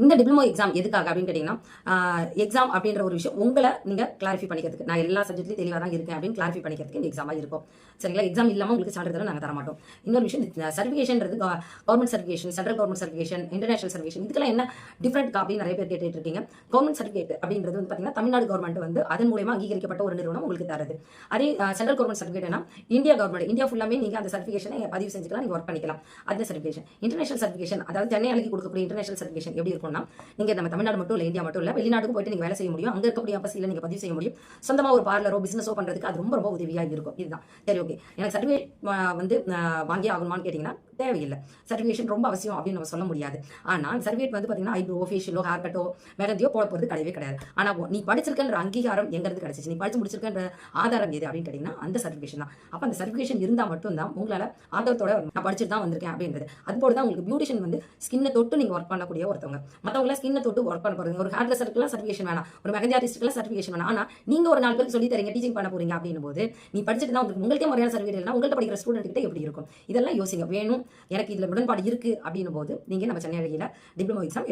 இந்த diploma exam எதுக்காக அப்படின்னு கேட்டிங்கன்னா, எக்ஸாம் அப்படின்ற ஒரு விஷயம் உங்களை நீங்கள் கிளாரிஃபை பண்ணிக்கிறதுக்கு, நான் எல்லா சப்ஜெக்ட்லையும் தெளிவாக தான் இருக்கேன் அப்படின்னு கிளாரிஃபை பண்ணிக்கிறதுக்கு இந்த எக்ஸாமாக இருக்கும். சரிங்களா? எக்ஸாம் இல்லாமல் உங்களுக்கு சான்றிதழ் நாங்கள் தர மாட்டோம். இன்னொரு விஷயம், சர்டிஃபிகேஷன்றது government certification, central government certification, international certification, இதுக்கெல்லாம் என்ன டிஃப்ரெண்ட் அப்படின்னு நிறைய பேர் கேட்டுட்டு இருக்கீங்க. கவர்மெண்ட் சர்டிஃபிகேட் அப்படின்றது வந்து பார்த்தீங்கன்னா, தமிழ்நாடு கவர்மெண்ட் வந்து அதன் மூலமா அங்கீகரிக்கப்பட்ட ஒரு நிறுவனம் உங்களுக்கு தருது. அதே சென்ட்ரல் கவர்மெண்ட் சர்டிஃபிகேட்னா இந்தியா கவர்மெண்ட், இந்தியா ஃபுல்லாமே நீங்கள் அந்த சர்டிஃபிகேஷனை பதிவு செஞ்சுக்கலாம், நீங்கள் ஒர்க் பண்ணிக்கலாம். அந்த சர்டிஃபிகேஷன். இன்டர்நேஷனல் சர்டிஃபிகேஷன், அதாவது சென்னை அழகி கொடுக்கக்கூடிய இன்டர்நேஷனல் சர்டிஃபிகேஷன் எப்படி இருக்கும்னா, நீங்கள் நம்ம தமிழ்நாடு மட்டும் இல்லை, இந்தியா மட்டும் இல்லை, வெளிநாட்டுக்கு போயிட்டு நீங்கள் வேலை செய்ய முடியும், அங்கே இருக்கக்கூடிய அம்பசியில் நீங்கள் பதிவு செய்ய முடியும், சொந்தமாக ஒரு பார்லரோ பிசினஸோ பண்ணுறதுக்கு அது ரொம்ப ரொம்ப உதவியாக இருக்கும். இதுதான். சரி, ஓகே, எனக்கு சர்டிஃபிகேட் வந்து வாங்கி ஆகணுமான்னு கேட்டிங்கன்னா தேவையில்லை. சர்டிஃபிகேஷன் ரொம்ப அவசியம் அப்படின்னு நம்ம சொல்ல முடியாது. ஆனால் சர்டிஃபிகேட் வந்து பார்த்தீங்கன்னா ஐப்ரோ, ஃபேஷியலோ, ஹேர் கட்டோ, மெகந்தியோ போட போகிறது கிடையவே கிடையாது. ஆனால் நீ படிச்சிருக்கன்ற அங்கீகாரம் எங்கிறது கிடைச்சிச்சு, நீ படிச்சு முடிச்சிருக்கன்ற ஆதாரம் எது அப்படின்னு கேட்டிங்கன்னா அந்த சர்டிஃபிகேஷன் தான். அப்போ அந்த சர்டிஃபிகேஷன் இருந்தால் மட்டும்தான் உங்களால் ஆதாரத்தோட நான் படிச்சுட்டு தான் வந்திருக்கேன் அப்படின்றது. அதுபோல தான் உங்களுக்கு பியூட்டிஷன் வந்து ஸ்கின்னை தொட்டு நீங்கள் ஒர்க் பண்ணக்கூடிய ஒருத்தவங்க. மற்றவங்கள ஸ்கின்னை தொட்டு ஒர்க் பண்ண போகிறீங்க. ஒரு ஹேர் ட்ரெஸ்ஸருக்குலாம் சர்டிஃபிகேஷன் வேணாம், ஒரு மெகந்தி ஆர்டிஸ்ட்டுக்குலாம் சர்டிஃபிகேஷன் வேணாம். ஆனால் நீங்கள் ஒரு 4 பேருக்கு சொல்லி தரீங்க, டீச்சிங் பண்ண போறீங்க அப்படின்னும் போது நீ படிச்சுட்டு தான் உங்களுக்கே முறையான சர்டிஃபிகேட் இல்லைனா உங்கள்கிட்ட படிக்கிற ஸ்டூடெண்ட் கிட்ட எப்படி இருக்கும்? இதெல்லாம் யோசிங்க. வேணும், எனக்கு இதில் உடன்பாடு இருக்கு அப்படின்னும் போது நீங்கள் நம்ம சென்னை அழகியில் டிப்ளமோ எக்ஸாம்